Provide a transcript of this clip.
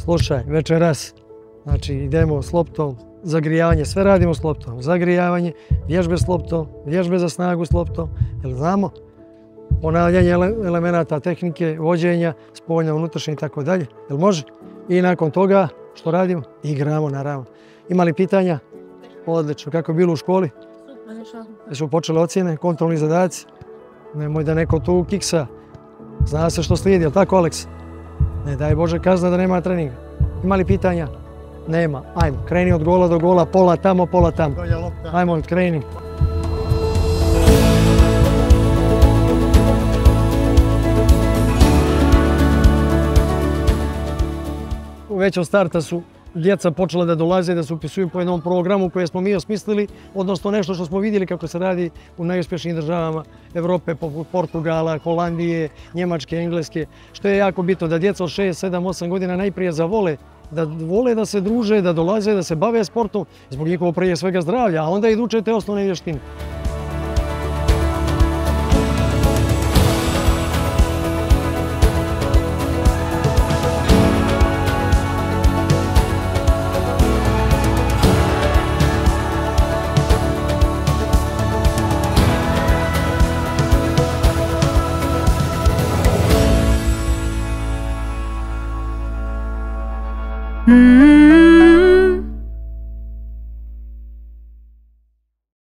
Slušaj, večeras, znači idemo s loptom, zagrijavanje, sve radimo s loptom. Zagrijavanje, vježbe s loptom, vježbe za snagu s loptom, jel znamo? Ponavljanje elemenata tehnike, vođenja, spoljno, unutrašnje i tako dalje, jel može? I nakon toga, što radimo? Igramo, naravno. Ima li pitanja? Odlično. Kako je bilo u školi? Jesu počeli ocjene, kontrolni zadaci? Nemoj da neko tu kiksa. Zna se što slijedi, jel tako, Aleks? Ne daj Bože kazna da nema treninga. Ima li pitanja? Nema. Ajmo, kreni od gola do gola, pola tamo, pola tamo. Ajmo, kreni. Već od starta su djeca počela da dolaze, da se upisuju po jednom programu koje smo mi osmislili, odnosno nešto što smo vidjeli kako se radi u najuspješnijim državama Evrope, poput Portugala, Holandije, Njemačke, Engleske, što je jako bitno da djeca od 6, 7, 8 godina najprije zavole, da vole da se druže, da dolaze, da se bave sportom, zbog njihovog prije svega zdravlja, a onda i uče te osnovne vještine. Mm-hmm.